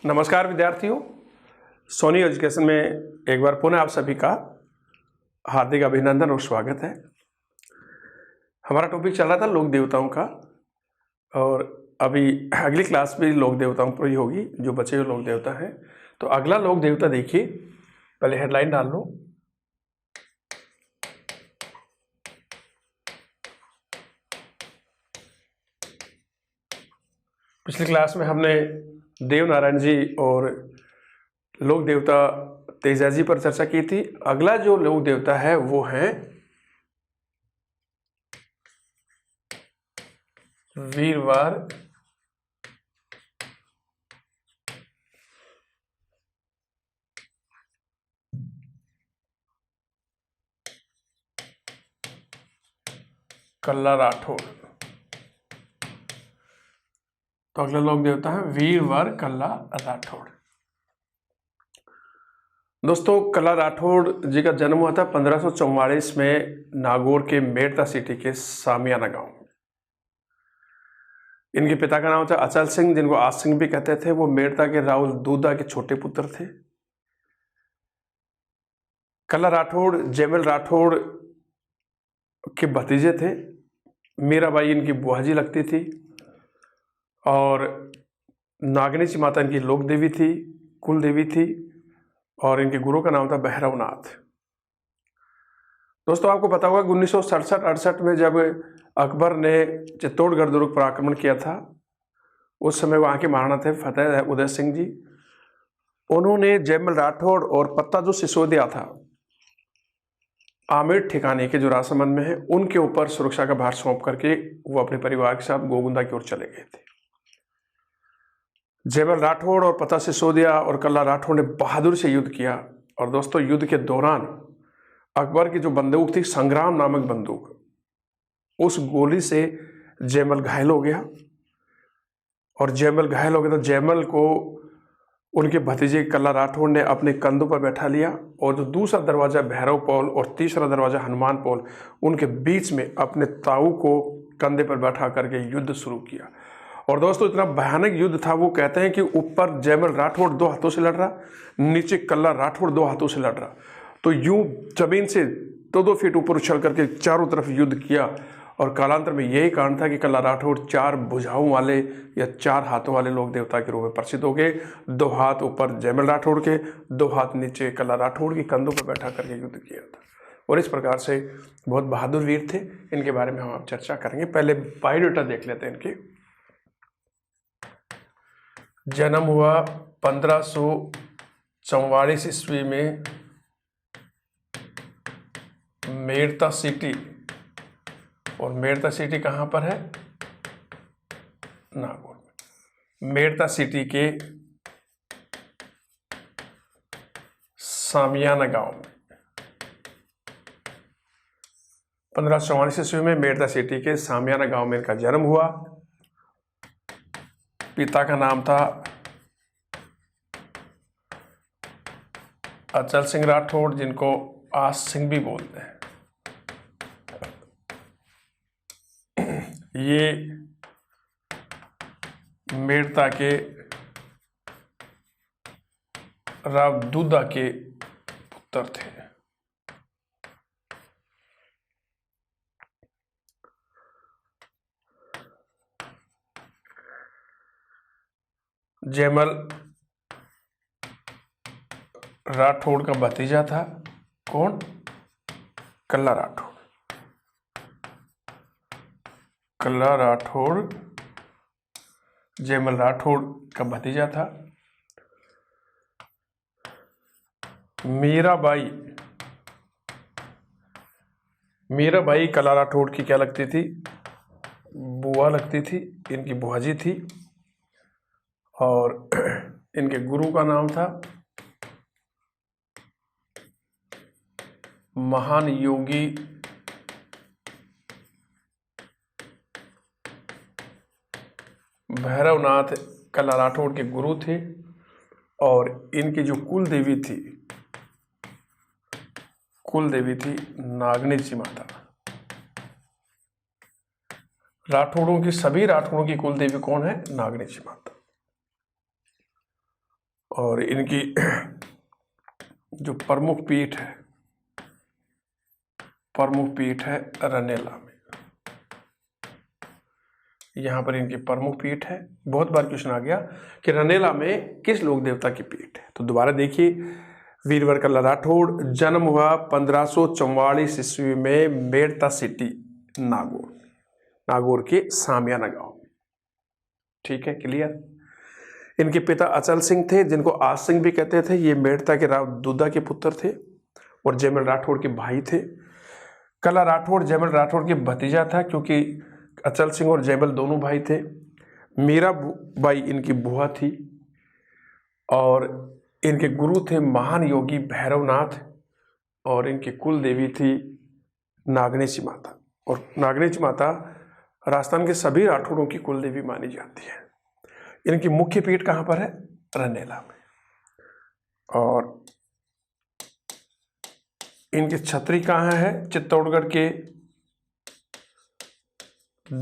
नमस्कार विद्यार्थियों, सोनी एजुकेशन में एक बार पुनः आप सभी का हार्दिक अभिनंदन और स्वागत है। हमारा टॉपिक चल रहा था लोक देवताओं का और अभी अगली क्लास में लोक देवताओं पर ही होगी जो बचे हुए लोक देवता हैं। तो अगला लोक देवता देखिए, पहले हेडलाइन डाल लो। पिछली क्लास में हमने देव नारायण जी और लोक देवता तेजा जी पर चर्चा की थी। अगला जो लोक देवता है वो है वीरवार कल्ला राठौड़। तो अगला लोक देवता है वीरवार कल्ला राठौड़। दोस्तों, कल्ला राठौड़ जी का जन्म हुआ था 1544 में नागौर के मेड़ता सिटी के सामियाना गांव में। इनके पिता का नाम था अचल सिंह, जिनको आज सिंह भी कहते थे। वो मेड़ता के राहुल दूधा के छोटे पुत्र थे। कल्ला राठौड़ जयमल राठौड़ के भतीजे थे। मीराबाई इनकी बुआजी लगती थी और नागनी माता इनकी लोक देवी थी, कुल देवी थी और इनके गुरु का नाम था भैरवनाथ। दोस्तों, आपको पता होगा 1967-68 में जब अकबर ने चित्तौड़गढ़ दुर्ग पर आक्रमण किया था, उस समय वहाँ के महाराणा थे फतेह उदय सिंह जी। उन्होंने जयमल राठौड़ और पत्ता जो सिसोदिया था आमेर ठिकाने के जो राजसमंद में है, उनके ऊपर सुरक्षा का भार सौंप करके वो अपने परिवार के साथ गोगुंदा की ओर चले गए थे। जयमल राठौड़ और पत्ता सिसोदिया और कल्ला राठौड़ ने बहादुर से युद्ध किया। और दोस्तों, युद्ध के दौरान अकबर की जो बंदूक थी, संग्राम नामक बंदूक, उस गोली से जयमल घायल हो गया। और जयमल घायल हो गया तो जयमल को उनके भतीजे कल्ला राठौड़ ने अपने कंधों पर बैठा लिया और जो दूसरा दरवाजा भैरव पौल और तीसरा दरवाजा हनुमान पौल, उनके बीच में अपने ताऊ को कंधे पर बैठा करके युद्ध शुरू किया। और दोस्तों, इतना भयानक युद्ध था। वो कहते हैं कि ऊपर जयमल राठौड़ 2 हाथों से लड़ रहा, नीचे कल्ला राठौड़ 2 हाथों से लड़ रहा। तो यूं जमीन से 2-2 फीट ऊपर उछल करके चारों तरफ युद्ध किया। और कालांतर में यही कारण था कि कल्ला राठौड़ 4 भुजाओं वाले या 4 हाथों वाले लोक देवता के रूप में प्रसिद्ध हो गए। 2 हाथ ऊपर जयमल राठौड़ के, 2 हाथ नीचे कल्ला राठौड़ के कंधों पर बैठा करके युद्ध किया था। और इस प्रकार से बहुत बहादुर वीर थे। इनके बारे में हम अब चर्चा करेंगे। पहले बायोडाटा देख लेते हैं इनके। जन्म हुआ 1544 ईस्वी में मेड़ता सिटी। और मेड़ता सिटी कहाँ पर है? नागौर में। मेड़ता सिटी के सामियाना गांव में 1544 ईस्वी में मेड़ता सिटी के सामियाना गांव में इनका जन्म हुआ। पिता का नाम था अचल सिंह राठौड़, जिनको आस सिंह भी बोलते हैं। ये मेड़ता के राव दूधा के पुत्र थे। जयमल राठौड़ का भतीजा था। कौन? कल्ला राठौड़। कल्ला राठौड़ जयमल राठौड़ का भतीजा था। मीराबाई कल्ला राठौड़ की क्या लगती थी? बुआ लगती थी। इनकी बुआजी थी। और इनके गुरु का नाम था महान योगी भैरवनाथ कल्ला राठौड़ के गुरु थे। और इनकी जो कुल देवी थी नागनी माता। सभी राठौड़ों की कुल देवी कौन है? नागनी माता। और इनकी जो प्रमुख पीठ है रनेला में। यहाँ पर इनकी प्रमुख पीठ है। बहुत बार क्वेश्चन आ गया कि रनेला में किस लोक देवता की पीठ है। तो दोबारा देखिए, वीरवर कल्ला राठौड़, जन्म हुआ 1544 ईस्वी में मेड़ता सिटी नागौर के सामियाना गांव में। ठीक है, क्लियर। इनके पिता अचल सिंह थे, जिनको आज सिंह भी कहते थे। ये मेड़ता के राव दूधा के पुत्र थे और जयमल राठौड़ के भाई थे। कल्ला राठौड़ जयमल राठौड़ के भतीजा था, क्योंकि अचल सिंह और जयमल दोनों भाई थे। मीराबाई इनकी बुआ थी और इनके गुरु थे महान योगी भैरवनाथ, और इनकी कुल देवी थी नागनेची माता। और नागनेची माता राजस्थान के सभी राठौड़ों की कुल देवी मानी जाती है। इनकी मुख्य पीठ कहाँ पर है? रनेला में। और इनकी छतरी कहाँ है? चित्तौड़गढ़ के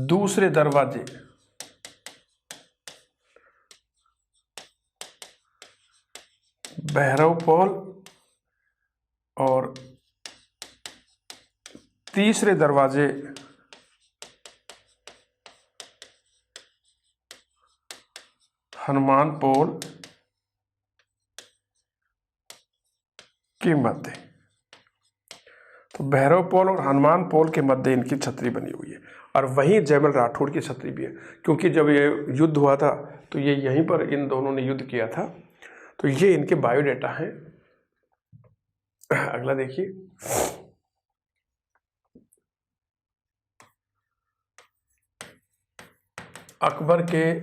दूसरे दरवाजे भैरवपोल और तीसरे दरवाजे हनुमान पोल के मध्य। तो भैरव पोल और हनुमान पोल के मध्य इनकी छतरी बनी हुई है। और वहीं जयमल राठौड़ की छतरी भी है, क्योंकि जब ये युद्ध हुआ था तो ये यहीं पर इन दोनों ने युद्ध किया था। तो ये इनके बायोडेटा हैं। अगला देखिए, अकबर के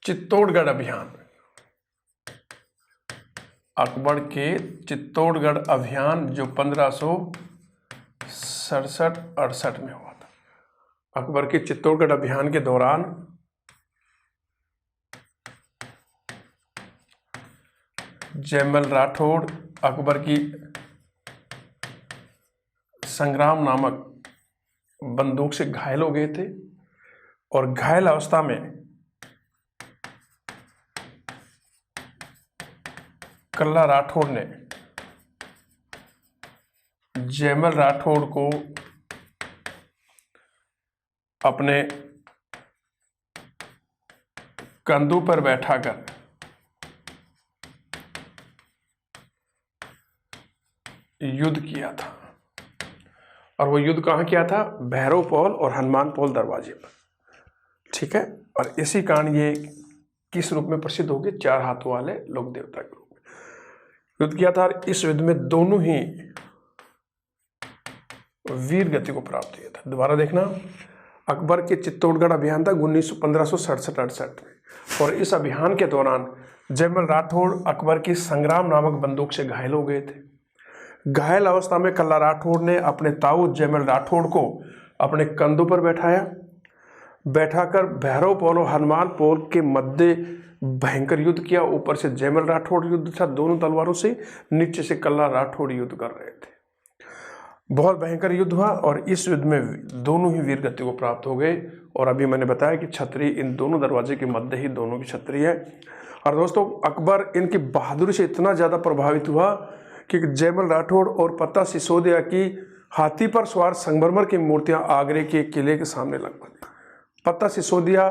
चित्तौड़गढ़ अभियान। अकबर के चित्तौड़गढ़ अभियान जो 1567-68 में हुआ था। अकबर के चित्तौड़गढ़ अभियान के दौरान जयमल राठौड़ अकबर की संग्राम नामक बंदूक से घायल हो गए थे, और घायल अवस्था में कल्ला राठौड़ ने जयमल राठौड़ को अपने कंधों पर बैठाकर युद्ध किया था। और वो युद्ध कहाँ किया था? भैरव पोल और हनुमान पोल दरवाजे पर। ठीक है। और इसी कारण ये किस रूप में प्रसिद्ध हो गए? 4 हाथों वाले लोक देवता के रूप में युद्ध किया था। और इस युद्ध में दोनों ही वीर गति को प्राप्त किया था। दोबारा देखना, अकबर के चित्तौड़गढ़ अभियान था 1567-68 में, और इस अभियान के दौरान जयमल राठौड़ अकबर की संग्राम नामक बंदूक से घायल हो गए थे। घायल अवस्था में कल्ला राठौड़ ने अपने ताऊ जयमल राठौड़ को अपने कंधों पर बैठाकर भैरव पोल और हनुमान पोल के मध्य भयंकर युद्ध किया। ऊपर से जयमल राठौड़ युद्ध था दोनों तलवारों से, नीचे से कल्ला राठौड़ युद्ध कर रहे थे। बहुत भयंकर युद्ध हुआ और इस युद्ध में दोनों ही वीर गति को प्राप्त हो गए। और अभी मैंने बताया कि छतरी इन दोनों दरवाजे के मध्य ही दोनों की छतरी है। और दोस्तों, अकबर इनकी बहादुरी से इतना ज़्यादा प्रभावित हुआ कि जयमल राठौड़ और पत्ता सिसोदिया की हाथी पर सवार संगमरमर की मूर्तियां आगरे के किले के सामने लगवा दी। पत्ता सिसोदिया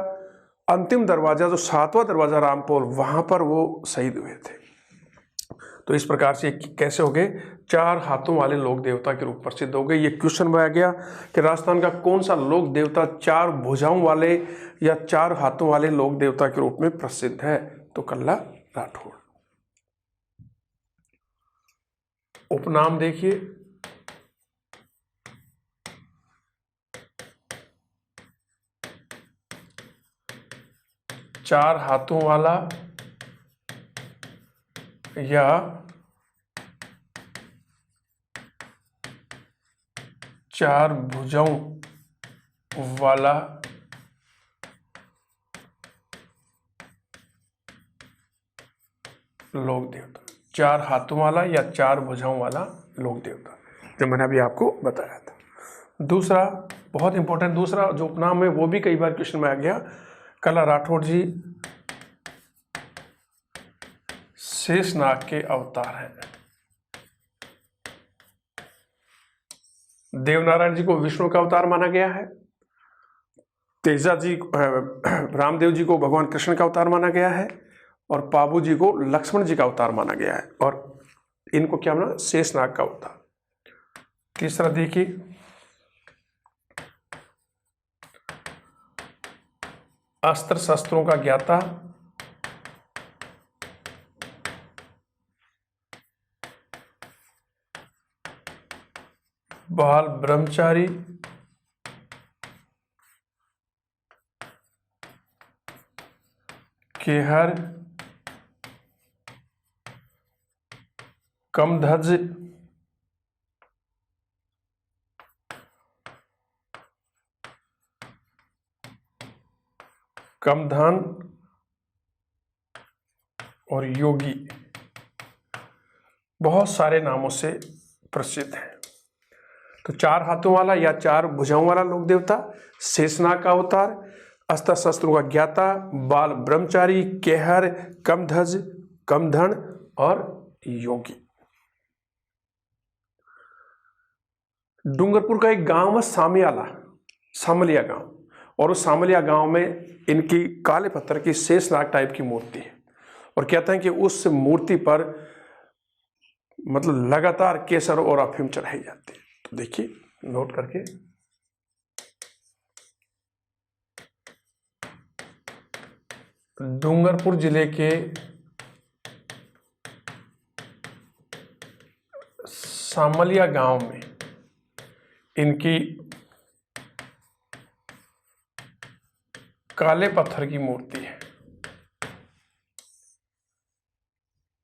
अंतिम दरवाजा, जो 7वां दरवाजा रामपोल, वहां पर वो शहीद हुए थे। तो इस प्रकार से कैसे हो गए? 4 हाथों वाले लोक देवता के रूप प्रसिद्ध हो गए। ये क्वेश्चन में आ गया कि राजस्थान का कौन सा लोक देवता 4 भुजाओं वाले या 4 हाथों वाले लोक देवता के रूप में प्रसिद्ध है? तो कल्ला राठौड़। उपनाम देखिए, 4 हाथों वाला या 4 भुजाओं वाला लोक देवता। 4 हाथों वाला या 4 भुजाओं वाला लोक देवता, जो मैंने अभी आपको बताया था। दूसरा, बहुत इंपॉर्टेंट दूसरा जो उपनाम है वो भी कई बार क्वेश्चन में आ गया। कल्ला राठौड़ जी शेषनाग के अवतार हैं। देवनारायण जी को विष्णु का अवतार माना गया है। तेजा जी रामदेव जी को भगवान कृष्ण का अवतार माना गया है और पाबू जी को लक्ष्मण जी का अवतार माना गया है और इनको क्या माना, शेषनाग का अवतार। तीसरा देखिए, अस्त्र शस्त्रों का ज्ञाता, बाल ब्रह्मचारी, केहर, कमध्वज, कमधन और योगी, बहुत सारे नामों से प्रसिद्ध हैं। तो 4 हाथों वाला या 4 भुजाओं वाला लोक देवता, शेषनाग का अवतार, अस्त्र शस्त्रों का ज्ञाता, बाल ब्रह्मचारी, केहर, कमध्वज, कमधन और योगी। डूंगरपुर का एक गांव है सामलिया गांव, और उस सामलिया गांव में इनकी काले पत्थर की शेषनाग टाइप की मूर्ति है और कहते हैं कि उस मूर्ति पर मतलब लगातार केसर और अफीम चढ़ाई जाती है। तो देखिए नोट करके, डूंगरपुर जिले के सामलिया गांव में इनकी काले पत्थर की मूर्ति है।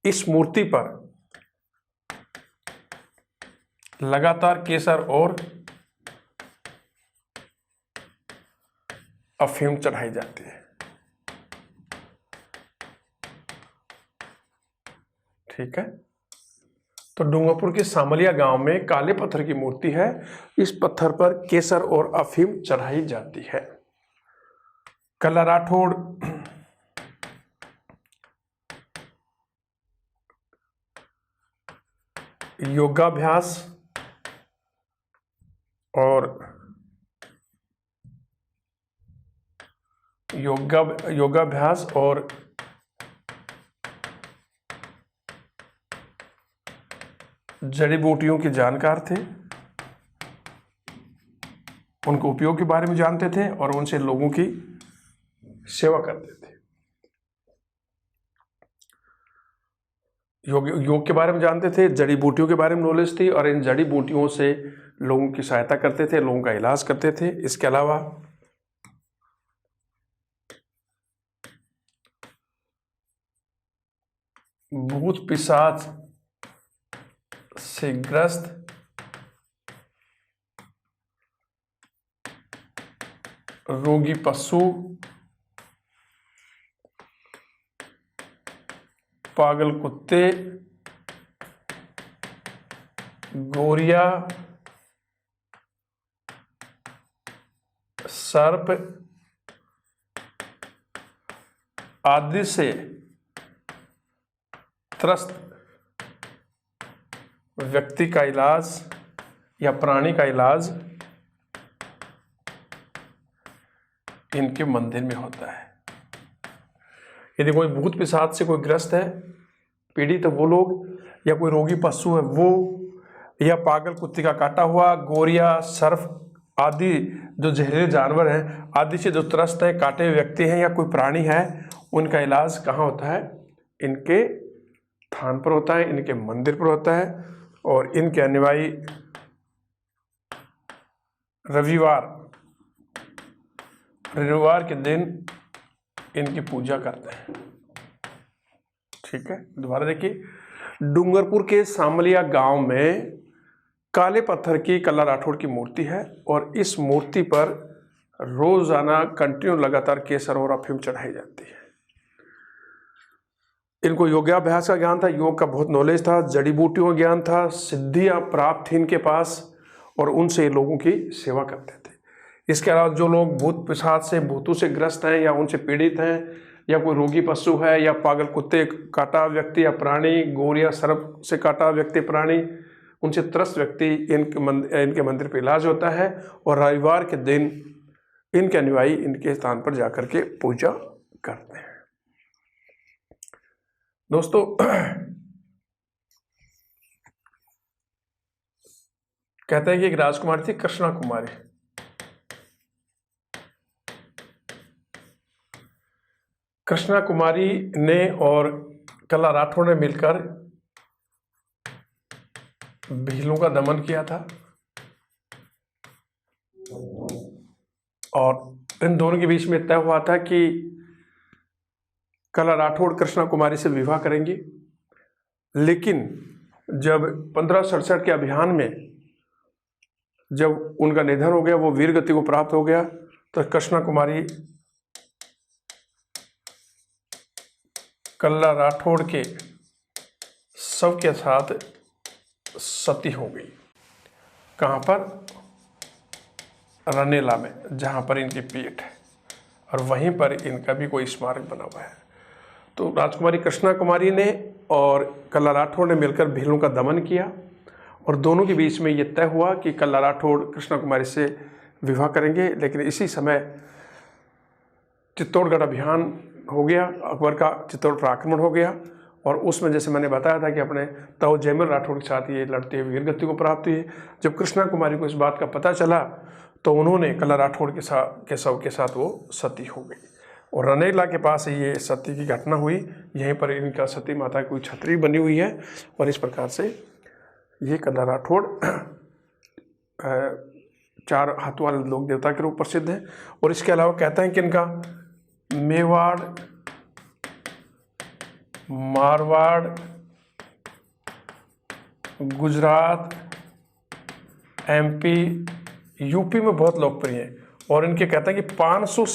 इस मूर्ति पर लगातार केसर और अफीम चढ़ाई जाती है। ठीक है, तो डूंगरपुर के सामलिया गांव में काले पत्थर की मूर्ति है। इस पत्थर पर केसर और अफीम चढ़ाई जाती है। कल्ला राठौड़ योगाभ्यास और योगाभ्यास और जड़ी बूटियों के जानकार थे। उनको उपयोग के बारे में जानते थे और उनसे लोगों की सेवा करते थे। योग के बारे में जानते थे, जड़ी बूटियों के बारे में नॉलेज थी और इन जड़ी बूटियों से लोगों की सहायता करते थे, लोगों का इलाज करते थे। इसके अलावा भूत पिशाच से ग्रस्त रोगी पशु, पागल कुत्ते, गोरिया, सर्प आदि से त्रस्त व्यक्ति का इलाज या प्राणी का इलाज इनके मंदिर में होता है। यदि कोई भूत पिशाच से कोई ग्रस्त है, पीड़ित है वो लोग, या कोई रोगी पशु है वो, या पागल कुत्ते का काटा हुआ, गोरिया, सर्प आदि जो जहरीले जानवर हैं आदि से जो त्रस्त है, काटे हुए व्यक्ति हैं या कोई प्राणी है, उनका इलाज कहाँ होता है? इनके थान पर होता है, इनके मंदिर पर होता है। और इनके अनुयायी रविवार के दिन इनकी पूजा करते हैं। ठीक है, दोबारा देखिए, डूंगरपुर के सामलिया गांव में काले पत्थर की कल्ला राठौड़ की मूर्ति है और इस मूर्ति पर रोजाना कंटिन्यू लगातार केसर और अफीम चढ़ाई जाती है। इनको योगाभ्यास का ज्ञान था, योग का बहुत नॉलेज था, जड़ी बूटियों का ज्ञान था, सिद्धियां प्राप्त थी इनके पास और उनसे लोगों की सेवा करते थे। इसके अलावा जो लोग भूत पिशाच से, भूतों से ग्रस्त हैं या उनसे पीड़ित हैं, या कोई रोगी पशु है, या पागल कुत्ते काटा व्यक्ति या प्राणी, गोर या सर्प से काटा व्यक्ति प्राणी, उनसे त्रस्त व्यक्ति, इनके मंदिर पर इलाज होता है। और रविवार के दिन इनके अनुयायी इनके स्थान पर जाकर के पूजा करते हैं। दोस्तों कहते हैं कि एक राजकुमारी थी, कृष्णा कुमारी। कृष्णा कुमारी ने और कल्ला राठौड़ ने मिलकर भीलों का दमन किया था, और इन दोनों के बीच में तय हुआ था कि कल्ला राठौड़ कृष्णा कुमारी से विवाह करेंगे। लेकिन जब 1567 के अभियान में जब उनका निधन हो गया, वो वीर गति को प्राप्त हो गया, तो कृष्णा कुमारी कल्ला राठौड़ के शव के साथ सती हो गई। कहाँ पर? रनेला में, जहाँ पर इनकी पीठ है, और वहीं पर इनका भी कोई स्मारक बना हुआ है। तो राजकुमारी कृष्णा कुमारी ने और कल्ला राठौड़ ने मिलकर भीलों का दमन किया, और दोनों के बीच में ये तय हुआ कि कल्ला राठौड़ कृष्णा कुमारी से विवाह करेंगे। लेकिन इसी समय चित्तौड़गढ़ अभियान हो गया, अकबर का चित्तौड़ पर आक्रमण हो गया, और उसमें जैसे मैंने बताया था कि अपने ताऊ जयमल राठौड़ के साथ ये लड़ते हुए वीर गति को प्राप्त हुई। जब कृष्णा कुमारी को इस बात का पता चला, तो उन्होंने कल्ला राठौड़ के शव के साथ वो सती हो गई, और रनेला के पास ये सती की घटना हुई। यहीं पर इनका सती माता की कोई छतरी बनी हुई है, और इस प्रकार से ये कल्ला राठौड़ 4 हाथों वाले लोक देवता के रूप प्रसिद्ध है। और इसके अलावा कहते हैं कि इनका मेवाड़, मारवाड़, गुजरात, एमपी, यूपी में बहुत लोकप्रिय है। और इनके कहते हैं कि 500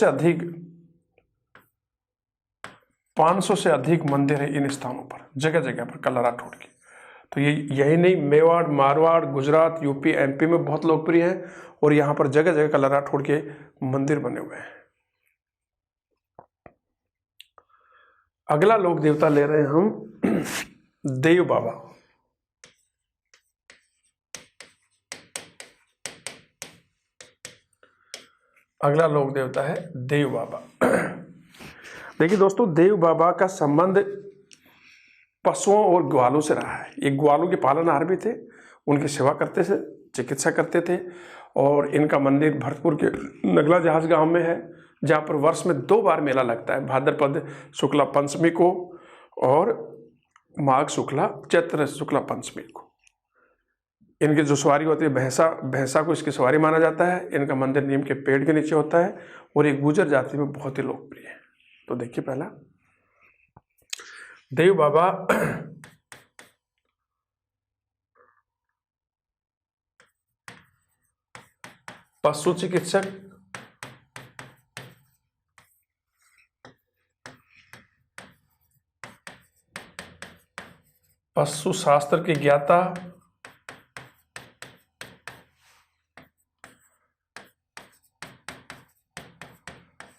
से अधिक मंदिर है इन स्थानों पर, जगह जगह पर कल्ला राठौड़ की। तो ये यही नहीं, मेवाड़, मारवाड़, गुजरात, यूपी, एमपी में बहुत लोकप्रिय है, और यहाँ पर जगह जगह कल्ला राठौड़ के मंदिर बने हुए हैं। अगला लोक देवता ले रहे हैं हम देव बाबा। अगला लोक देवता है देव बाबा। देखिए दोस्तों, देव बाबा का संबंध पशुओं और ग्वालों से रहा है। ये ग्वालों के पालनहार भी थे, उनकी सेवा करते थे, चिकित्सा करते थे। और इनका मंदिर भरतपुर के नगला जहाज गांव में है, जहाँ पर वर्ष में 2 बार मेला लगता है, भाद्रपद शुक्ला पंचमी को और माघ शुक्ला चैत्र शुक्ला पंचमी को। इनकी जो सवारी होती है, भैंसा को इसकी सवारी माना जाता है। इनका मंदिर नीम के पेड़ के नीचे होता है, और ये गुर्जर जाति में बहुत ही लोकप्रिय है। तो देखिए, पहला देव बाबा पशु चिकित्सक, पशु शास्त्र के ज्ञाता,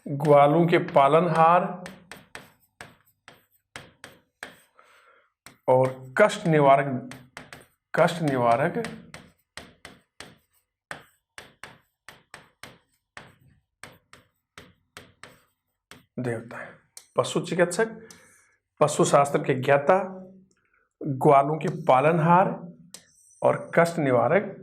ग्वालों के पालनहार, और कष्ट निवारक देवता है। पशु चिकित्सक, पशु शास्त्र के ज्ञाता, ग्वालों के पालनहार और कष्ट निवारक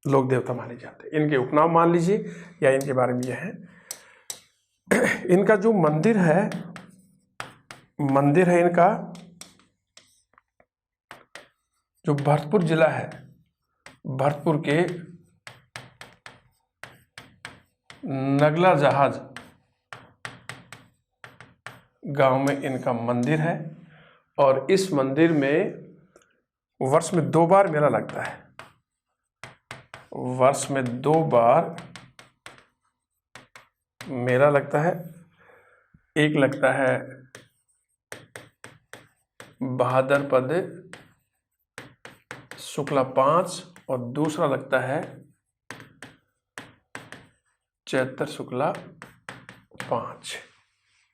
लोक देवता माने जाते हैं। इनके उपनाम मान लीजिए, या इनके बारे में यह है। इनका जो मंदिर है इनका, जो भरतपुर जिला है, भरतपुर के नगला जहाज गांव में इनका मंदिर है। और इस मंदिर में वर्ष में 2 बार मेला लगता है। वर्ष में 2 बार मेला लगता है। एक लगता है भाद्रपद शुक्ला 5 और दूसरा लगता है चैत्र शुक्ला 5।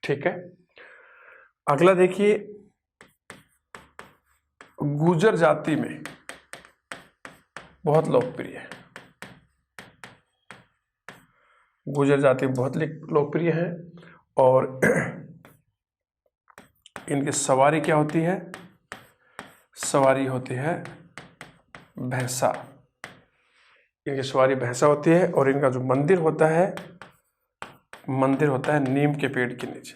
ठीक है, अगला देखिए, गुर्जर जाति में बहुत लोकप्रिय है। गुर्जर जाति बहुत लोकप्रिय है और इनकी सवारी क्या होती है? सवारी होती है भैंसा। इनकी सवारी भैंसा होती है और इनका जो मंदिर होता है नीम के पेड़ के नीचे।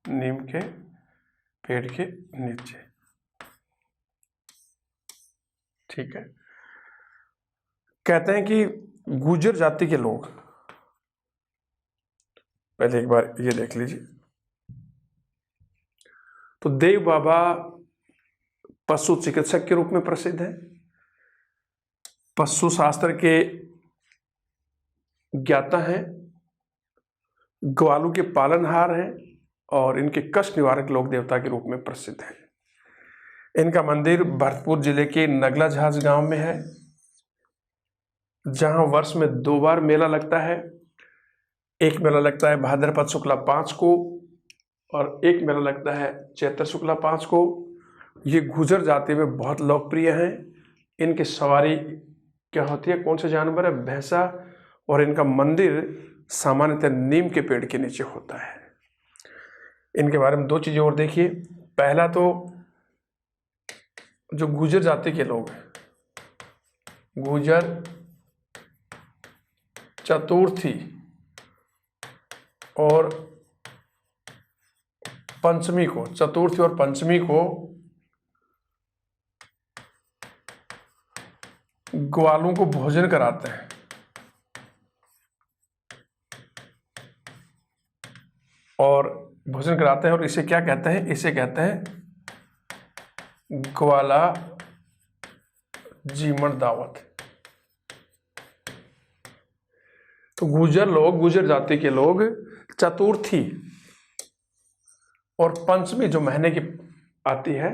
नीम के पेड़ के नीचे। ठीक है, कहते हैं कि गुर्जर जाति के लोग, पहले एक बार ये देख लीजिए, तो देव बाबा पशु चिकित्सक के रूप में प्रसिद्ध है, पशु शास्त्र के ज्ञाता हैं, ग्वालों के पालनहार हैं और इनके कष्ट निवारक लोक देवता के रूप में प्रसिद्ध हैं। इनका मंदिर भरतपुर जिले के नगला झाज गांव में है, जहां वर्ष में 2 बार मेला लगता है। एक मेला लगता है भाद्रपद शुक्ला 5 को और एक मेला लगता है चैत्र शुक्ला 5 को। ये गुर्जर जाति में बहुत लोकप्रिय हैं। इनकी सवारी क्या होती है? कौन से जानवर है? भैंसा। और इनका मंदिर सामान्यतः नीम के पेड़ के नीचे होता है। इनके बारे में 2 चीजें और देखिए। पहला तो जो गुर्जर जाति के लोग हैं, गुर्जर चतुर्थी और पंचमी को, चतुर्थी और पंचमी को ग्वालों को भोजन कराते हैं। और भोजन कराते हैं और इसे क्या कहते हैं? इसे कहते हैं ग्वाला जीमण दावत। तो गुर्जर जाति के लोग चतुर्थी और पंचमी जो महीने की आती है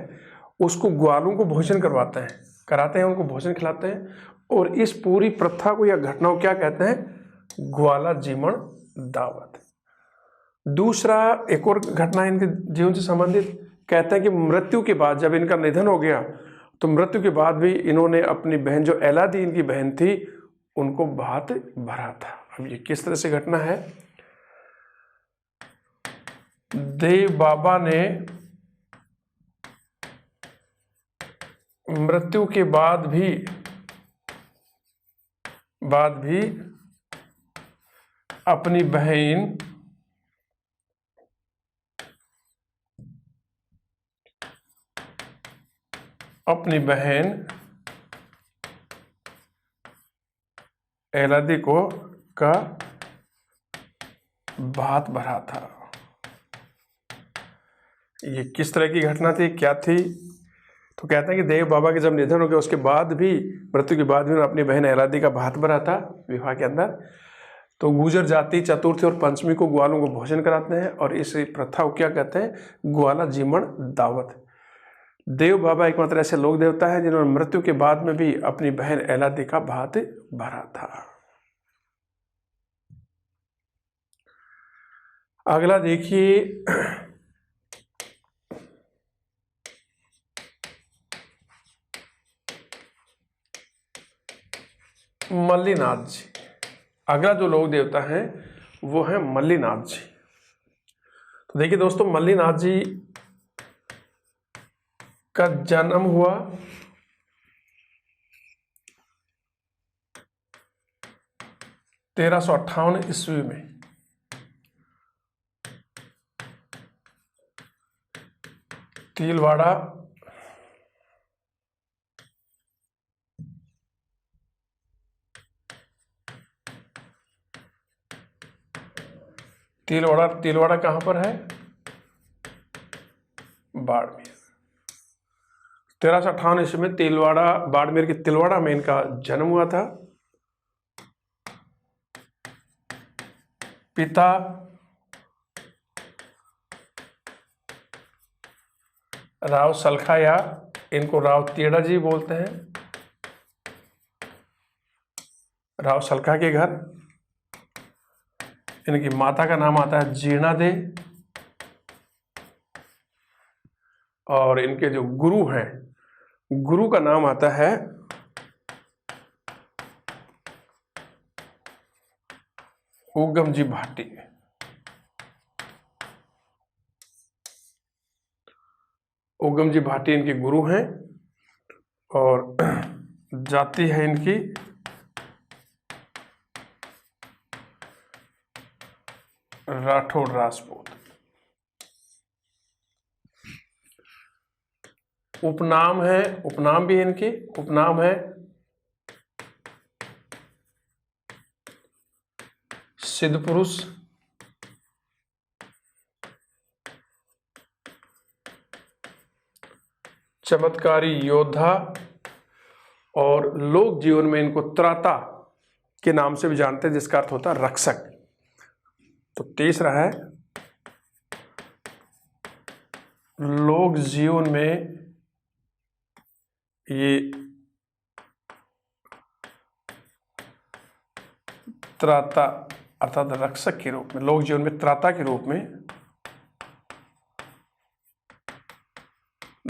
उसको ग्वालों को भोजन कराते हैं, उनको भोजन खिलाते हैं। और इस पूरी प्रथा को या घटना को क्या कहते हैं? ग्वाला जीमण दावत। दूसरा, एक और घटना इनके जीवन से संबंधित, कहते हैं कि मृत्यु के बाद, जब इनका निधन हो गया, तो मृत्यु के बाद भी इन्होंने अपनी बहन, जो एलादी इनकी बहन थी, उनको भात भरा था। अब ये किस तरह से घटना है? देव बाबा ने मृत्यु के बाद भी अपनी बहन एलादी को का भात भरा था। ये किस तरह की घटना थी, क्या थी? तो कहते हैं कि देव बाबा के जब निधन हो गया, उसके बाद भी, मृत्यु के बाद भी उन्होंने अपनी बहन एलादी का भात भरा था विवाह के अंदर। तो गुर्जर जाति चतुर्थी और पंचमी को ग्वालों को भोजन कराते हैं और इस प्रथा को क्या कहते हैं? ग्वाला जीमण दावत। देव बाबा एकमात्र ऐसे लोक देवता है जिन्होंने मृत्यु के बाद में भी अपनी बहन एलादी का भात भरा था। अगला देखिए, मल्लीनाथ जी। अगला जो लोक देवता है वो है मल्लीनाथ जी। तो देखिए दोस्तों, मल्लीनाथ जी का जन्म हुआ 1358 ईस्वी में। तिलवाड़ा कहां पर है? बाड़मेर। 1358 ईस्वी में बाड़मेर के तिलवाड़ा में इनका जन्म हुआ था। पिता राव सलखा या इनको राव तेड़ा जी बोलते हैं। राव सलखा के घर, इनकी माता का नाम आता है जीणा दे, और इनके जो गुरु हैं, गुरु का नाम आता है उगम जी भाटी। उगम जी भाटी इनके गुरु हैं, और जाति है इनकी राठौड़ राजपूत। उपनाम है, उपनाम भी है इनके, उपनाम है सिद्ध पुरुष, चमत्कारी योद्धा, और लोक जीवन में इनको त्राता के नाम से भी जानते हैं, जिसका अर्थ होता है रक्षक। तो तीसरा है लोक जीवन में ये त्राता अर्थात रक्षक के रूप में, लोक जीवन में त्राता के रूप में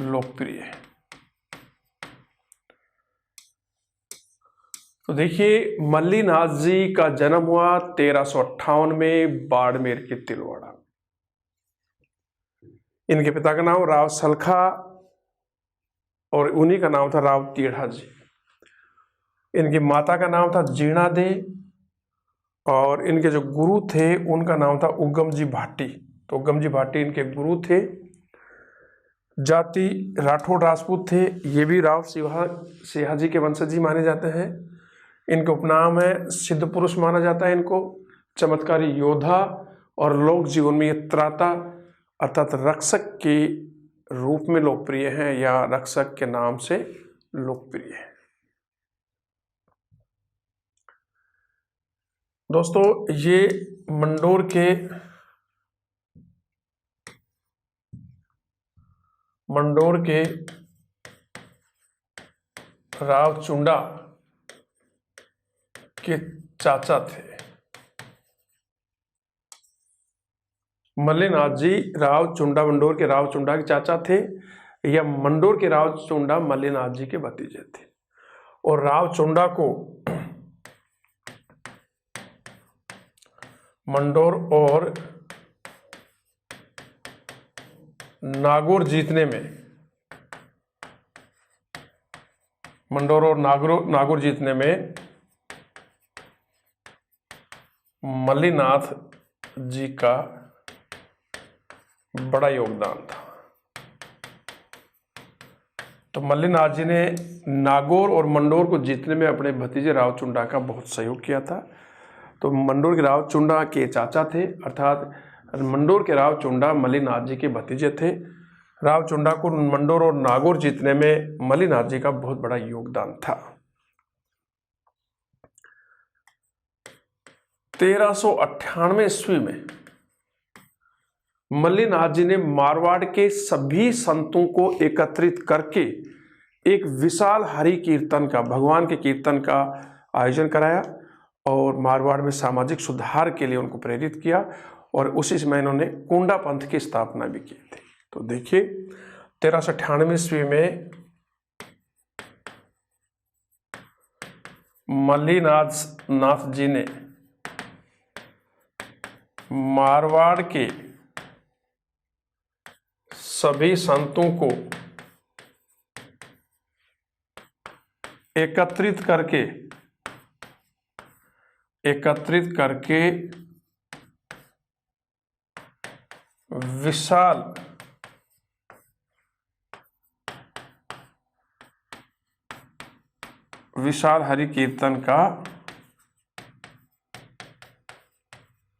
लोकप्रिय है। तो देखिए, मल्लीनाथ जी का जन्म हुआ 1358 में बाड़मेर के तिलवाड़ा। इनके पिता का नाम राव सलखा और उन्हीं का नाम था राव तेड़ा जी। इनकी माता का नाम था जीणा दे, और इनके जो गुरु थे उनका नाम था उगम जी भाटी। तो उगम जी भाटी इनके गुरु थे। जाति राठौड़ राजपूत थे, ये भी राव सिंहा जी के वंशज माने जाते हैं। इनके उपनाम है सिद्ध पुरुष माना जाता है इनको, चमत्कारी योद्धा, और लोक जीवन में ये त्राता अर्थात रक्षक के रूप में लोकप्रिय हैं, या रक्षक के नाम से लोकप्रिय है। दोस्तों, ये मंडोर के राव चुंडा के चाचा थे। मल्लीनाथ जी राव चुंडा मंडोर के राव चुंडा के चाचा थे, या मंडोर के राव चुंडा मल्लीनाथ जी के भतीजे थे। और राव चुंडा को मंडोर और नागौर जीतने में, मंडोर और नागौर जीतने में मल्लीनाथ जी का बड़ा योगदान था। तो मल्लीनाथ जी ने नागौर और मंडोर को जीतने में अपने भतीजे राव चुंडा का बहुत सहयोग किया था। तो मंडोर के राव चुंडा के चाचा थे, अर्थात मंडोर के राव चुंडा मल्लीनाथ जी के भतीजे थे। राव चुंडा को मंडोर और नागौर जीतने में मल्लीनाथ जी का बहुत बड़ा योगदान था। 1398 ईस्वी में मल्लीनाथ जी ने मारवाड़ के सभी संतों को एकत्रित करके एक विशाल हरि कीर्तन का, भगवान के कीर्तन का आयोजन कराया, और मारवाड़ में सामाजिक सुधार के लिए उनको प्रेरित किया, और उसी समय इन्होंने कुंडा पंथ की स्थापना भी की थी। तो देखिए, 1398 ईस्वी में मल्लीनाथ जी ने मारवाड़ के सभी संतों को एकत्रित करके विशाल हरि कीर्तन का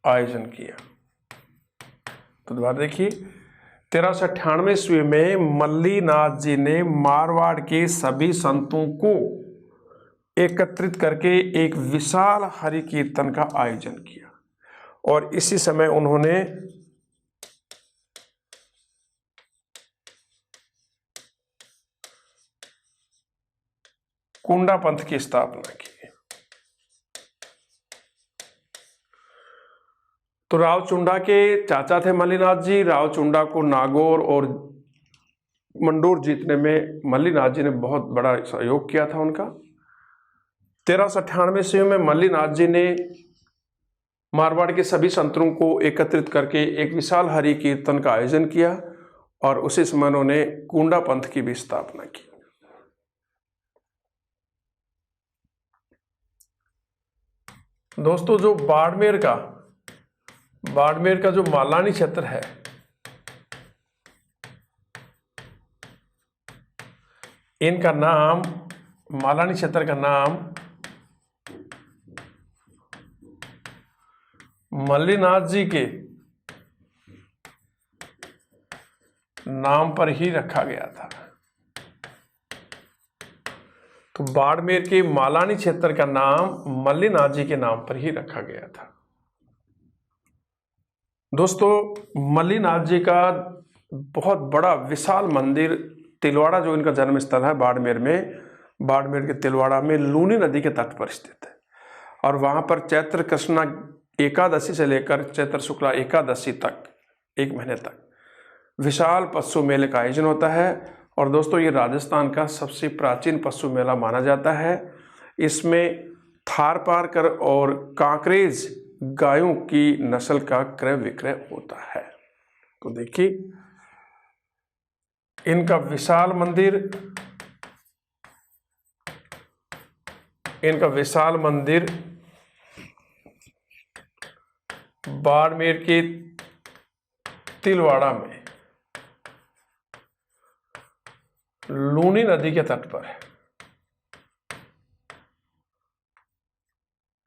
आयोजन किया। तो दोबारा देखिए, 1398 ईस्वी में मल्लीनाथ जी ने मारवाड़ के सभी संतों को एकत्रित करके एक विशाल हरि कीर्तन का आयोजन किया, और इसी समय उन्होंने कुंडा पंथ की स्थापना की। तो रावचुंडा के चाचा थे मल्लीनाथ जी। रावचुंडा को नागौर और मंडोर जीतने में मल्लीनाथ जी ने बहुत बड़ा सहयोग किया था उनका। 1398 ईस्वी में मल्लीनाथ जी ने मारवाड़ के सभी संतों को एकत्रित करके एक विशाल हरि कीर्तन का आयोजन किया और उसी समय उन्होंने कुंडा पंथ की भी स्थापना की। दोस्तों, जो बाड़मेर का जो मालानी क्षेत्र है, इनका नाम, मालानी क्षेत्र का नाम मल्लीनाथ जी के नाम पर ही रखा गया था। तो बाड़मेर के मालानी क्षेत्र का नाम मल्लीनाथ जी के नाम पर ही रखा गया था। दोस्तों, मल्लीनाथ जी का बहुत बड़ा विशाल मंदिर, तिलवाड़ा जो इनका जन्म स्थल है बाड़मेर में, बाड़मेर के तिलवाड़ा में लूनी नदी के तट पर स्थित है। और वहाँ पर चैत्र कृष्णा एकादशी से लेकर चैत्र शुक्ला एकादशी तक, 1 महीने तक विशाल पशु मेले का आयोजन होता है। और दोस्तों, ये राजस्थान का सबसे प्राचीन पशु मेला माना जाता है। इसमें थारपारकर और कांकरेज गायों की नस्ल का क्रय विक्रय होता है। तो देखिए, इनका विशाल मंदिर बाड़मेर के तिलवाड़ा में लूनी नदी के तट पर है।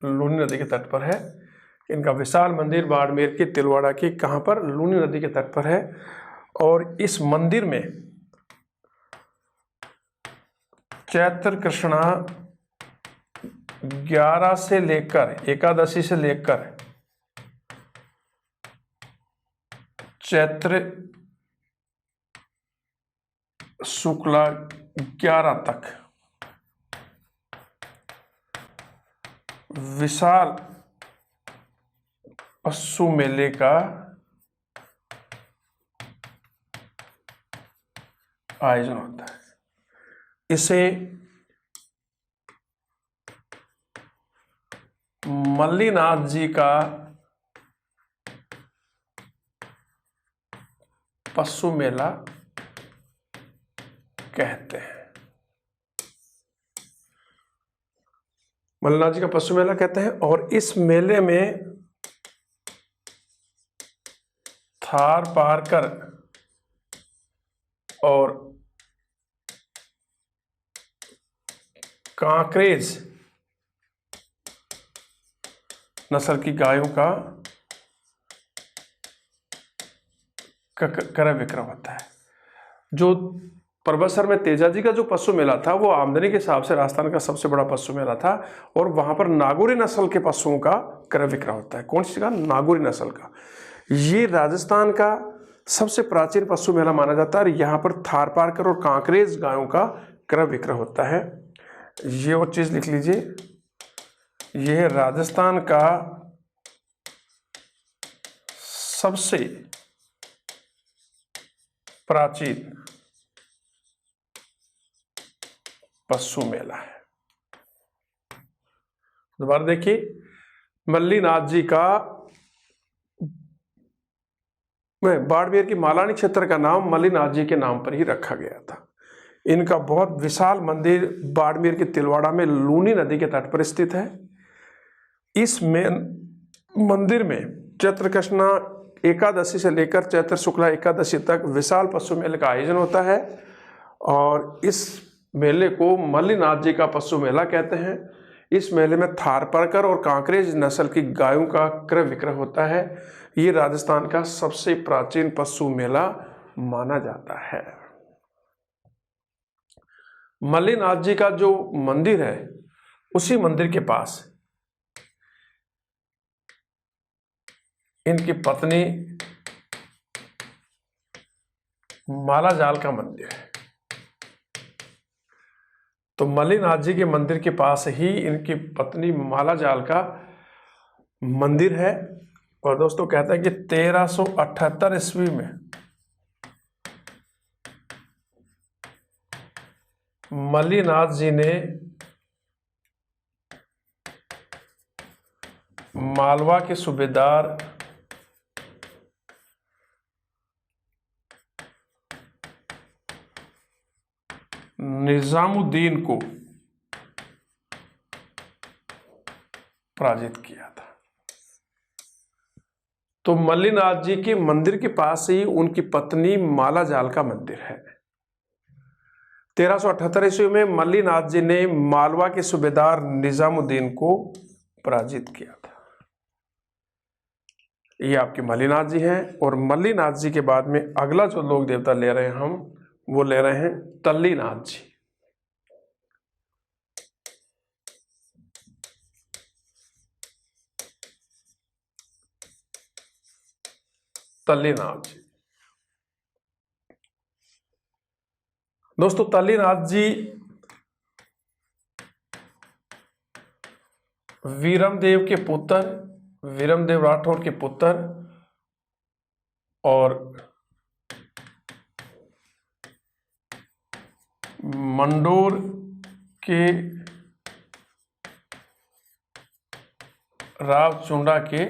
लूनी नदी के तट पर है इनका विशाल मंदिर, बाड़मेर के तिलवाड़ा के कहां पर, लूनी नदी के तट पर है। और इस मंदिर में चैत्र कृष्णा 11 से लेकर एकादशी से लेकर चैत्र शुक्ला 11 तक विशाल पशु मेले का आयोजन होता है। इसे मल्लीनाथ जी का पशु मेला कहते हैं। मल्लीनाथ जी का पशु मेला कहते हैं। और इस मेले में थारपारकर और कांकरेज नस्ल की गायों का क्रय विक्रय होता है। जो परबतसर में तेजा जी का जो पशु मेला था, वो आमदनी के हिसाब से राजस्थान का सबसे बड़ा पशु मेला था। और वहां पर नागौरी नस्ल के पशुओं का क्रय विक्रय होता है। कौन सी का? नागौरी नस्ल का। ये राजस्थान का सबसे प्राचीन पशु मेला माना जाता है। और यहाँ पर थारपारकर और कांकरेज गायों का क्रय विक्रय होता है। ये और चीज लिख लीजिए, यह राजस्थान का सबसे प्राचीन पशु मेला है। दोबारा देखिए, मल्लीनाथ जी का, बाड़मेर की मालानी क्षेत्र का नाम मल्लीनाथ जी के नाम पर ही रखा गया था। इनका बहुत विशाल मंदिर बाड़मेर के तिलवाड़ा में लूनी नदी के तट पर स्थित है। इस मंदिर में चैत्र कृष्णा एकादशी से लेकर चैत्र शुक्ला एकादशी तक विशाल पशु मेले का आयोजन होता है। और इस मेले को मल्लीनाथ जी का पशु मेला कहते हैं। इस मेले में थारपारकर और कांकरेज नस्ल की गायों का क्रय विक्रय होता है। ये राजस्थान का सबसे प्राचीन पशु मेला माना जाता है। मल्लीनाथ जी का जो मंदिर है, उसी मंदिर के पास इनकी पत्नी माला जाल का मंदिर है। तो मल्लिनाथ जी के मंदिर के पास ही इनकी पत्नी माला जाल का मंदिर है। और दोस्तों कहते हैं कि 1378 ईस्वी में मल्लिनाथ जी ने मालवा के सूबेदार निजामुद्दीन को पराजित किया था। तो मल्लिनाथ जी के मंदिर के पास ही उनकी पत्नी माला जाल का मंदिर है। 1378 ईस्वी में मल्लिनाथ जी ने मालवा के सूबेदार निजामुद्दीन को पराजित किया था। ये आपके मल्लिनाथ जी हैं। और मल्लिनाथ जी के बाद में अगला जो लोक देवता ले रहे हैं हम, वो ले रहे हैं तल्लीनाथ जी। तल्लीनाथ जी, दोस्तों तल्लीनाथ जी वीरमदेव के पुत्र, वीरमदेव राठौर के पुत्र और मंडोर के राव चुंडा के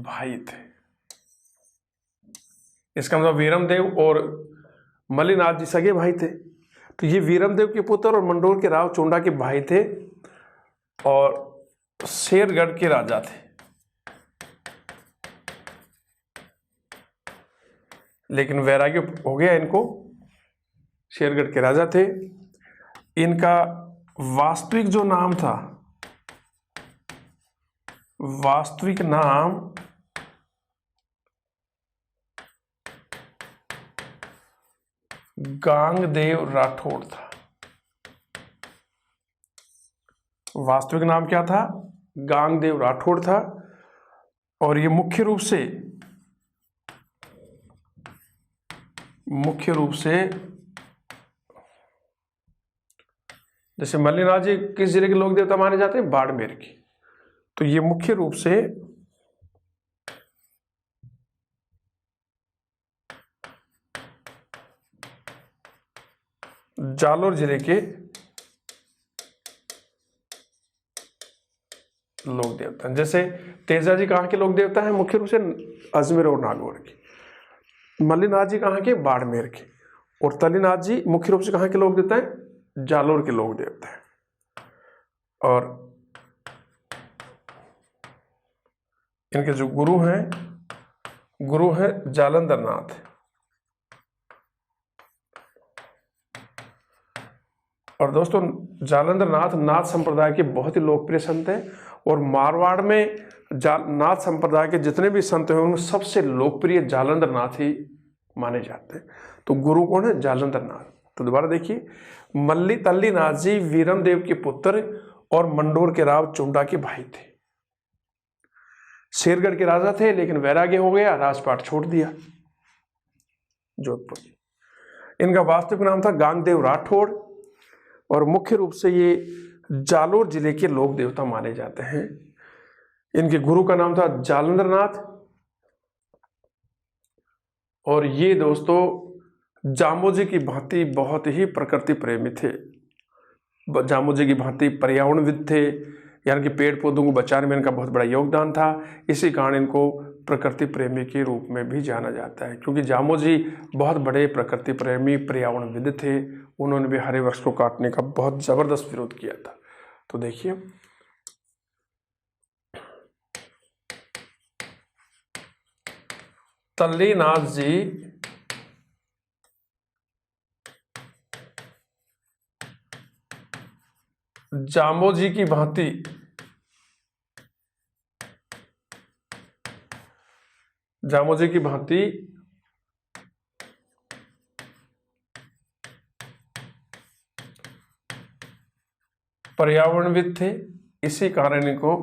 भाई थे। इसका मतलब वीरमदेव और मल्लिनाथ जी सगे भाई थे। तो ये वीरमदेव के पुत्र और मंडोर के राव चुंडा के भाई थे और शेरगढ़ के राजा थे। लेकिन वैराग्य हो गया इनको, शेरगढ़ के राजा थे। इनका वास्तविक जो नाम था, वास्तविक नाम गांगदेव राठौड़ था। वास्तविक नाम क्या था? गांगदेव राठौड़ था। और ये मुख्य रूप से जैसे मल्लिनाथ जी किस जिले के लोक देवता माने जाते हैं? बाड़मेर के। तो ये मुख्य रूप से जालोर जिले के लोक देवता हैं। जैसे तेजा जी कहाँ के लोक देवता हैं? मुख्य रूप से अजमेर और नागौर के। मल्लिनाथ जी कहाँ के? बाड़मेर के। और तल्लीनाथ जी मुख्य रूप से कहाँ के लोक देवता हैं? जालोर के लोक देवता हैं। और इनके जो गुरु हैं जालंधर नाथ। और दोस्तों जालंधर नाथ संप्रदाय के बहुत ही लोकप्रिय संत हैं। और मारवाड़ में नाथ संप्रदाय के जितने भी संत हैं उनमें सबसे लोकप्रिय जालंधर नाथ ही माने जाते हैं। तो गुरु कौन है? जालंधर नाथ। तो दोबारा देखिए, तल्लीनाथ जी वीरमदेव के पुत्र और मंडोर के राव चुंडा के भाई थे। शेरगढ़ के राजा थे, लेकिन वैराग्य हो गया, राजपाट छोड़ दिया जोधपुर। इनका वास्तविक नाम था गांगदेव राठौड़। और मुख्य रूप से ये जालोर जिले के लोक देवता माने जाते हैं। इनके गुरु का नाम था जालंधर नाथ। और ये दोस्तों जामोजी की भांति बहुत ही प्रकृति प्रेमी थे। जामोजी की भांति पर्यावरणविद थे, यानी कि पेड़ पौधों को बचाने में इनका बहुत बड़ा योगदान था। इसी कारण इनको प्रकृति प्रेमी के रूप में भी जाना जाता है, क्योंकि जामोजी बहुत बड़े प्रकृति प्रेमी पर्यावरणविद थे। उन्होंने भी हरे वृक्ष को काटने का बहुत जबरदस्त विरोध किया था। तो देखिए, तल्लीनाथ जी जामोजी की भांति पर्यावरणविद थे। इसी कारण इनको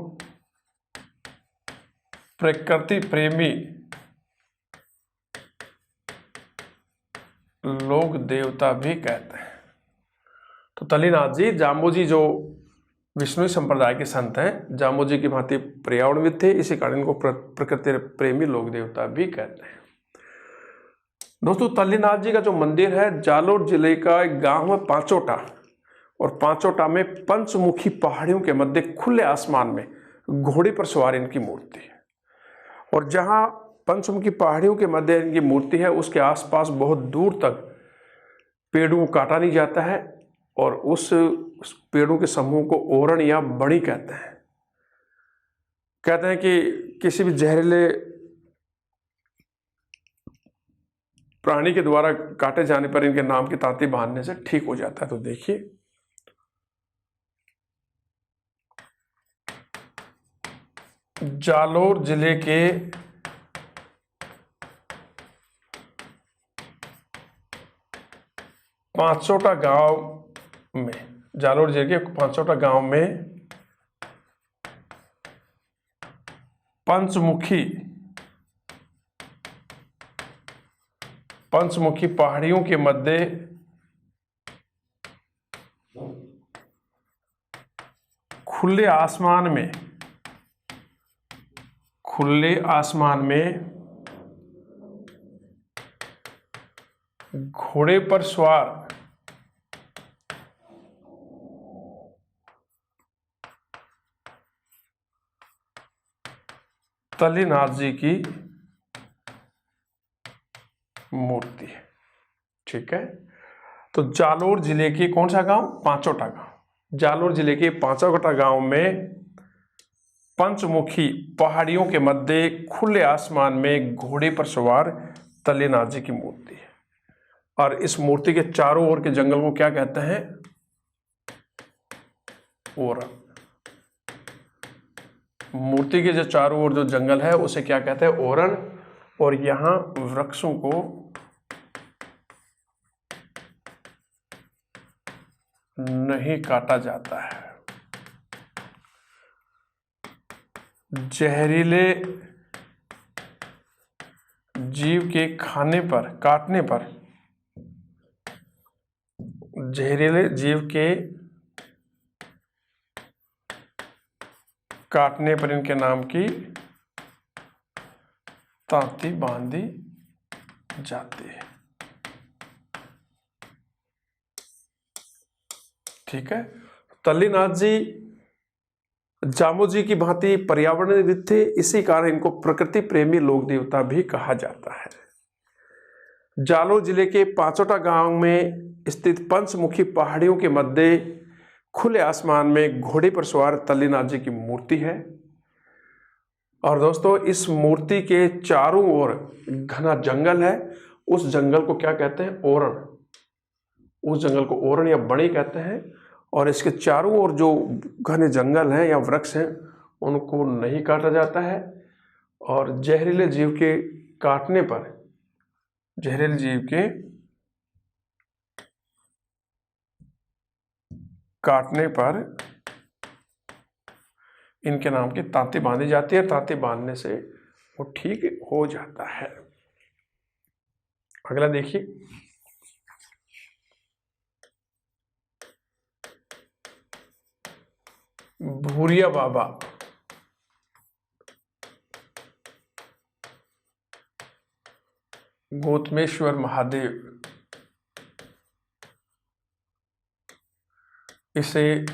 प्रकृति प्रेमी लोक देवता भी कहते हैं। तो तल्लीनाथ जी जाम्बोजी जो विष्णु संप्रदाय के संत हैं, जाम्बोजी की भांति पर्यावरणविद थे, इसी कारण इनको प्रकृति प्रेमी लोक देवता भी कहते हैं। दोस्तों तल्लीनाथ जी का जो मंदिर है जालोर जिले का एक गांव है पांचोटा, और पांचोटा में पंचमुखी पहाड़ियों के मध्य खुले आसमान में घोड़े पर सवार इनकी मूर्ति है। और जहां पंचमुखी पहाड़ियों के मध्य इनकी मूर्ति है उसके आसपास बहुत दूर तक पेड़ों को काटा नहीं जाता है, और उस पेड़ों के समूह को ओरण या बड़ी कहते हैं। कहते हैं कि किसी भी जहरीले प्राणी के द्वारा काटे जाने पर इनके नाम की तांती बांधने से ठीक हो जाता है। तो देखिए जालोर जिले के पांचोटा गांव में, जालोर जिले के पांचोटा गांव में पंचमुखी पहाड़ियों के मध्य खुले आसमान में घोड़े पर सवार तल्लीनाथ जी की मूर्ति है। ठीक है, तो जालोर जिले के कौन सा गांव? पांचोटा गांव। जालोर जिले के पांचोटा गांव में पंचमुखी पहाड़ियों के मध्य खुले आसमान में घोड़े पर सवार तल्लीनाथ जी की मूर्ति है। और इस मूर्ति के चारों ओर के जंगल को क्या कहते हैं? ओरण। मूर्ति के जो चारों ओर जो जंगल है उसे क्या कहते हैं? ओरण। और यहां वृक्षों को नहीं काटा जाता है। जहरीले जीव के काटने पर इनके नाम की तांती बांधी जाती है। ठीक है, तल्लीनाथ जी जाम्बोजी की भांति पर्यावरणविद थे, इसी कारण इनको प्रकृति प्रेमी लोक देवता भी कहा जाता है। जालोर जिले के पांचोटा गांव में स्थित पंचमुखी पहाड़ियों के मध्य खुले आसमान में घोड़े पर सवार तल्लीनाथ जी की मूर्ति है। और दोस्तों इस मूर्ति के चारों ओर घना जंगल है, उस जंगल को क्या कहते हैं? ओरण। उस जंगल को ओरण या बड़ी कहते हैं। और इसके चारों ओर जो घने जंगल हैं या वृक्ष हैं उनको नहीं काटा जाता है। और जहरीले जीव के काटने पर इनके नाम की तांती बांधी जाती है। तांती बांधने से वो ठीक हो जाता है। अगला देखिए, भूरिया बाबा। गौतमेश्वर महादेव, इसे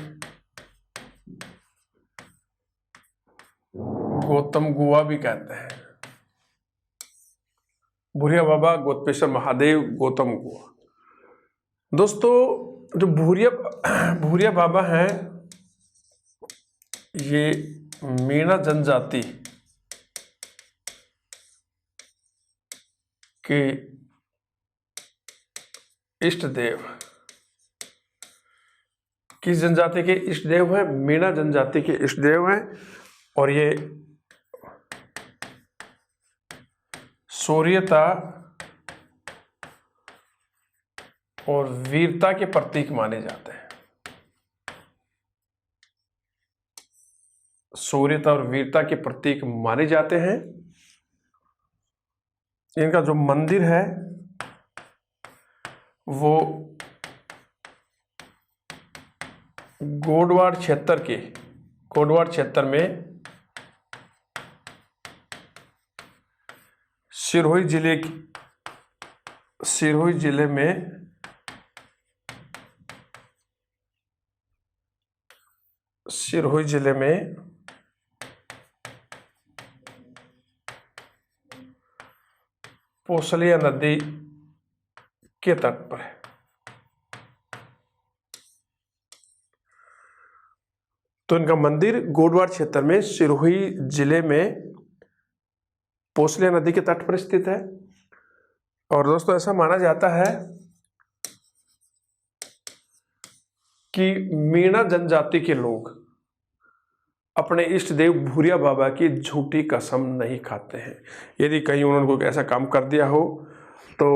गौतम गुआ भी कहते हैं। भूरिया बाबा, गौतमेश्वर महादेव, गौतम गुआ। दोस्तों जो भूरिया बाबा हैं ये मीणा जनजाति के इष्ट देव, किस जनजाति के इष्ट देव हैं? मीणा जनजाति के इष्ट देव हैं। और ये शौर्यता और वीरता के प्रतीक माने जाते हैं। शौर्यता और वीरता के प्रतीक माने जाते हैं। इनका जो मंदिर है वो गोडवाड़ क्षेत्र में सिरोही जिले में पोसलिया नदी के तट पर है। तो इनका मंदिर गोडवाड़ क्षेत्र में सिरोही जिले में पोसलिया नदी के तट पर स्थित है। और दोस्तों ऐसा माना जाता है कि मीणा जनजाति के लोग अपने इष्ट देव भूरिया बाबा की झूठी कसम नहीं खाते हैं। यदि कहीं उन्होंने कोई ऐसा काम कर दिया हो तो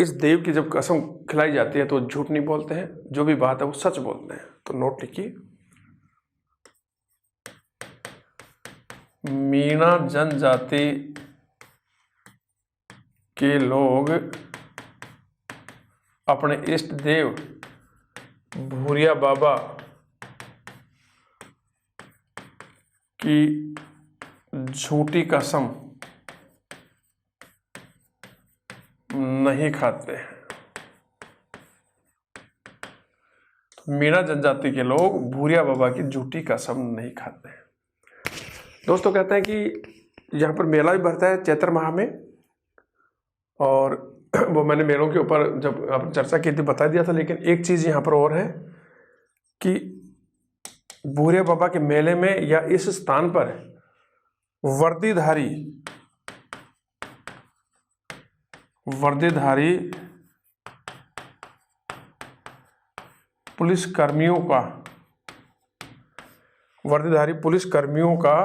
इस देव की जब कसम खिलाई जाती है तो झूठ नहीं बोलते हैं, जो भी बात है वो सच बोलते हैं। तो नोट लिखिए, मीणा जनजाति के लोग अपने इष्ट देव भूरिया बाबा की झूठी कसम नहीं खाते हैं। मीणा जनजाति के लोग भूरिया बाबा की झूठी कसम नहीं खाते हैं। दोस्तों कहते हैं कि यहाँ पर मेला भी भरता है चैत्र माह में, और वो मैंने मेलों के ऊपर जब आप चर्चा की थी बता दिया था। लेकिन एक चीज़ यहाँ पर और है कि भूरिया बाबा के मेले में या इस स्थान पर वर्दीधारी पुलिसकर्मियों का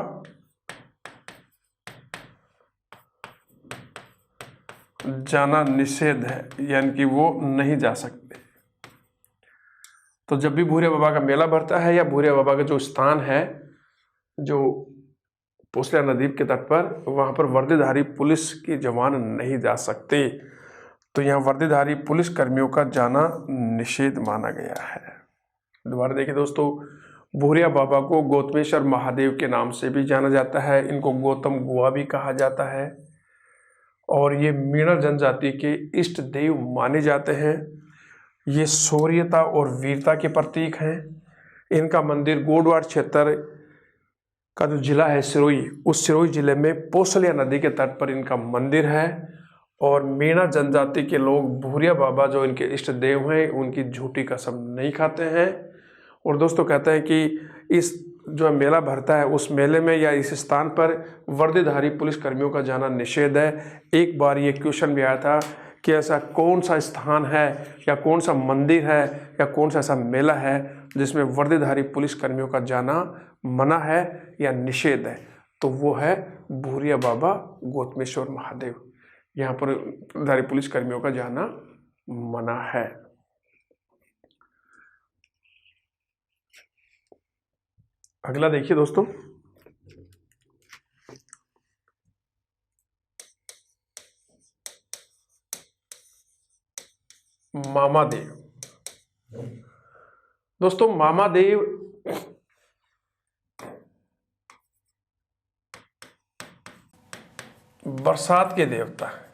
जाना निषेध है, यानी कि वो नहीं जा सकते। तो जब भी भूरिया बाबा का मेला भरता है या भूरिया बाबा का जो स्थान है जो पोसलिया नदी के तट पर, वहाँ पर वर्दीधारी पुलिस के जवान नहीं जा सकते। तो यहाँ वर्दीधारी पुलिस कर्मियों का जाना निषेध माना गया है। दोबारा देखिए दोस्तों, भूरिया बाबा को गौतमेश्वर महादेव के नाम से भी जाना जाता है। इनको गौतम गुहा भी कहा जाता है और ये मीणा जनजाति के इष्ट देव माने जाते हैं। ये शौर्यता और वीरता के प्रतीक हैं। इनका मंदिर गोडवाड़ क्षेत्र का जो जिला है सिरोही, उस सिरोही जिले में पोसलिया नदी के तट पर इनका मंदिर है। और मीणा जनजाति के लोग भूरिया बाबा जो इनके इष्ट देव हैं उनकी झूठी कसम नहीं खाते हैं। और दोस्तों कहते हैं कि इस जो मेला भरता है उस मेले में या इस स्थान पर वर्दीधारी पुलिसकर्मियों का जाना निषेध है। एक बार ये क्वेश्चन भी आया था कि ऐसा कौन सा स्थान है या कौन सा मंदिर है या कौन सा ऐसा मेला है जिसमें वर्दीधारी पुलिसकर्मियों का जाना मना है या निषेध है, तो वो है भूरिया बाबा गौतमेश्वर महादेव। यहाँ पर वर्दीधारी पुलिसकर्मियों का जाना मना है। अगला देखिए दोस्तों, मामादेव। दोस्तों मामादेव बरसात के देवता है।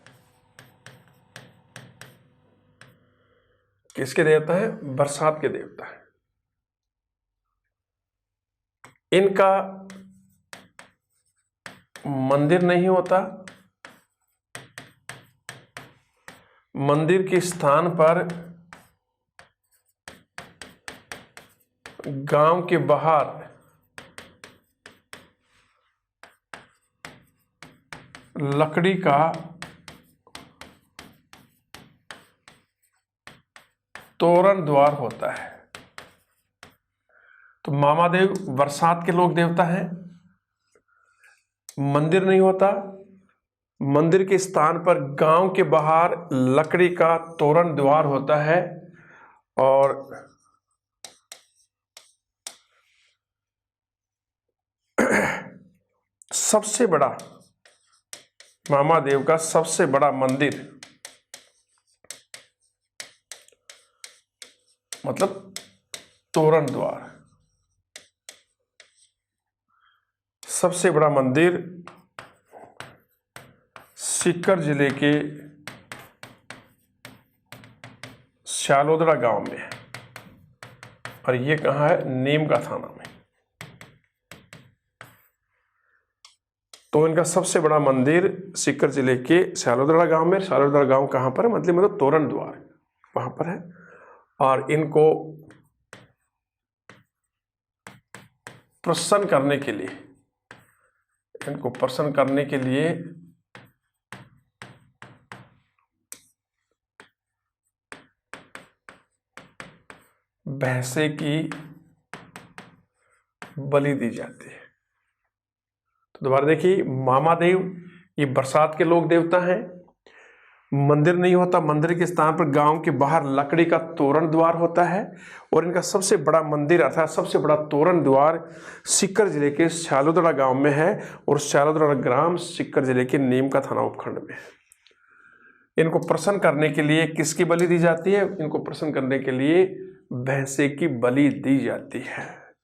किसके देवता है? बरसात के देवता है। इनका मंदिर नहीं होता। मंदिर के स्थान पर गांव के बाहर लकड़ी का तोरण द्वार होता है। तो मामादेव बरसात के लोक देवता हैं। मंदिर नहीं होता। मंदिर के स्थान पर गांव के बाहर लकड़ी का तोरण द्वार होता है। और सबसे बड़ा मामादेव का सबसे बड़ा मंदिर, मतलब तोरण द्वार। सबसे बड़ा मंदिर सीकर जिले के श्यालोदरा गांव में है, और ये कहाँ है? नीम का थाना में। तो इनका सबसे बड़ा मंदिर सीकर जिले के श्यालोदरा गांव में। श्यालोदरा गांव कहाँ पर है? मतलब तोरण द्वार वहां पर है। और इनको प्रसन्न करने के लिए, भैंसे की बलि दी जाती है। तो दोबारा देखिए, मामादेव ये बरसात के लोक देवता हैं। मंदिर नहीं होता, मंदिर के स्थान पर गांव के बाहर लकड़ी का तोरण द्वार होता है। और इनका सबसे बड़ा मंदिर अर्थात सबसे बड़ा तोरण द्वार सीकर जिले के श्यालोदरा गांव में है, और श्यालोदरा ग्राम सीकर जिले के नीम का थाना उपखंड में है। इनको प्रसन्न करने के लिए किसकी बलि दी जाती है? इनको प्रसन्न करने के लिए भैंसे की बलि दी जाती है।